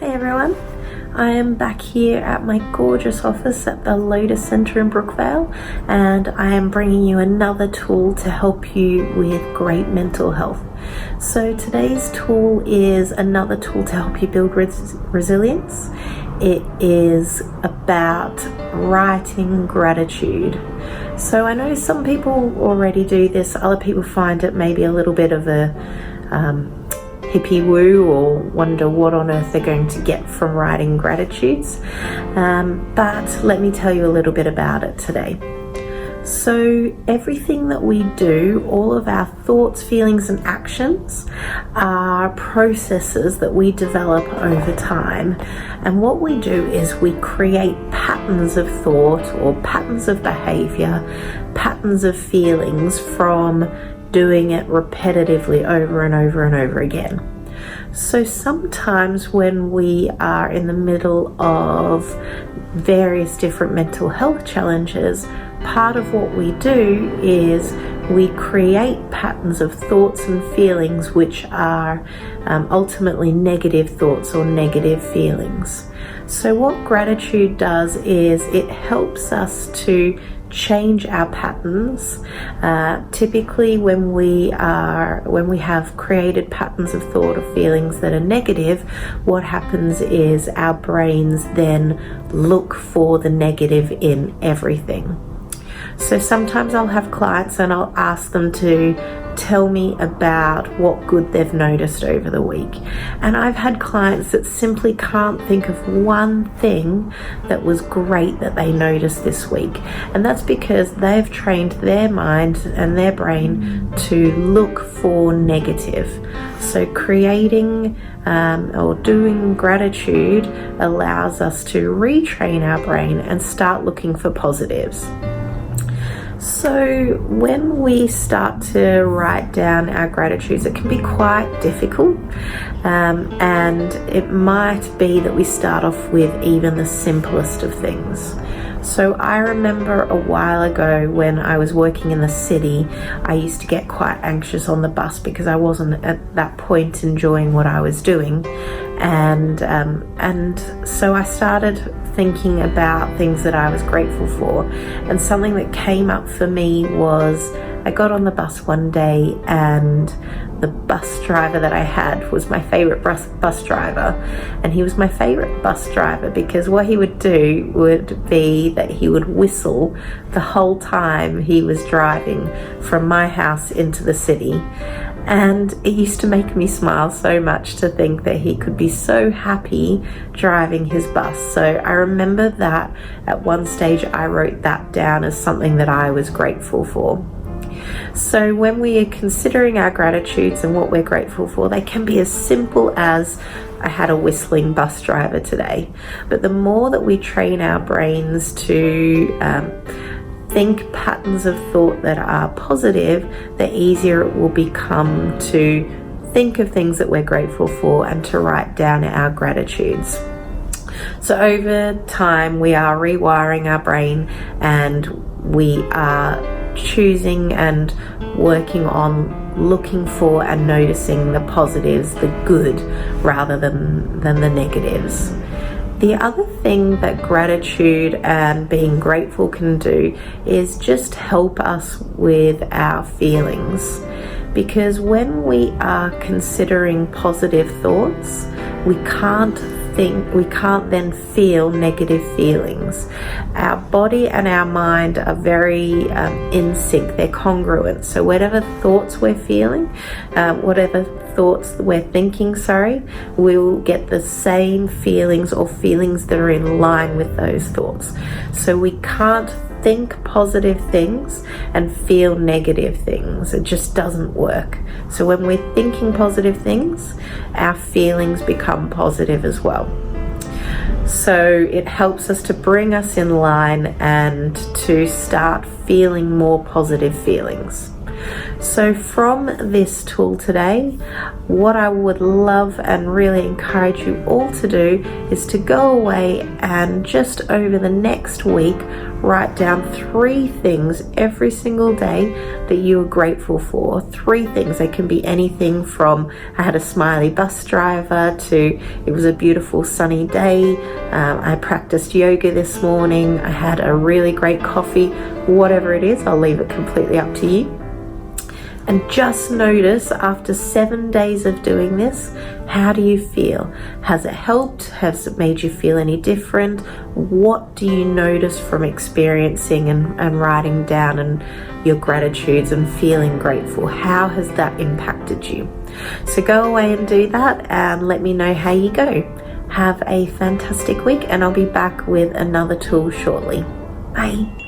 Hey everyone, I am back here at my gorgeous office at the Lotus Centre in Brookvale, and I am bringing you another tool to help you with great mental health. So today's tool is another tool to help you build resilience. It is about writing gratitude. So I know some people already do this, other people find it maybe a little bit of a hippie woo or wonder what on earth they're going to get from writing gratitudes, but let me tell you a little bit about it today. So everything that we do, all of our thoughts, feelings and actions are processes that we develop over time, and what we do is we create patterns of thought or patterns of behavior, patterns of feelings from doing it repetitively over and over and over again. So sometimes when we are in the middle of various different mental health challenges, part of what we do is we create patterns of thoughts and feelings which are ultimately negative thoughts or negative feelings. So what gratitude does is it helps us to change our patterns. Typically when we have created patterns of thought or feelings that are negative, what happens is our brains then look for the negative in everything. So sometimes I'll have clients and I'll ask them to tell me about what good they've noticed over the week. And I've had clients that simply can't think of one thing that was great that they noticed this week. And that's because they've trained their mind and their brain to look for negative. So creating or doing gratitude allows us to retrain our brain and start looking for positives. So when we start to write down our gratitudes, it can be quite difficult, and it might be that we start off with even the simplest of things. So I remember a while ago when I was working in the city, I used to get quite anxious on the bus because I wasn't at that point enjoying what I was doing, and so I started thinking about things that I was grateful for, and something that came up for me was I got on the bus one day and the bus driver that I had was my favorite bus driver, and he was my favorite bus driver because what he would do would be that he would whistle the whole time he was driving from my house into the city. And it used to make me smile so much to think that he could be so happy driving his bus. So I remember that at one stage I wrote that down as something that I was grateful for. So when we are considering our gratitudes and what we're grateful for, they can be as simple as I had a whistling bus driver today. But the more that we train our brains to think patterns of thought that are positive, the easier it will become to think of things that we're grateful for and to write down our gratitudes. So over time we are rewiring our brain, and we are choosing and working on looking for and noticing the positives, the good, rather than the negatives. The other thing that gratitude and being grateful can do is just help us with our feelings. Because when we are considering positive thoughts, we can't then feel negative feelings. Our body and our mind are very in sync, they're congruent. So whatever thoughts we're feeling, whatever thoughts we're thinking, we'll get the same feelings or feelings that are in line with those thoughts. So we can't think positive things and feel negative things. It just doesn't work. So when we're thinking positive things, our feelings become positive as well. So it helps us to bring us in line and to start feeling more positive feelings. So from this tool today, what I would love and really encourage you all to do is to go away and just over the next week write down 3 things every single day that you are grateful for. 3 things. They can be anything from I had a smiley bus driver to it was a beautiful sunny day, I practiced yoga this morning, I had a really great coffee. Whatever it is, I'll leave it completely up to you. And just notice after 7 days of doing this, how do you feel? Has it helped? Has it made you feel any different? What do you notice from experiencing and writing down and your gratitudes and feeling grateful? How has that impacted you? So go away and do that and let me know how you go. Have a fantastic week, and I'll be back with another tool shortly. Bye.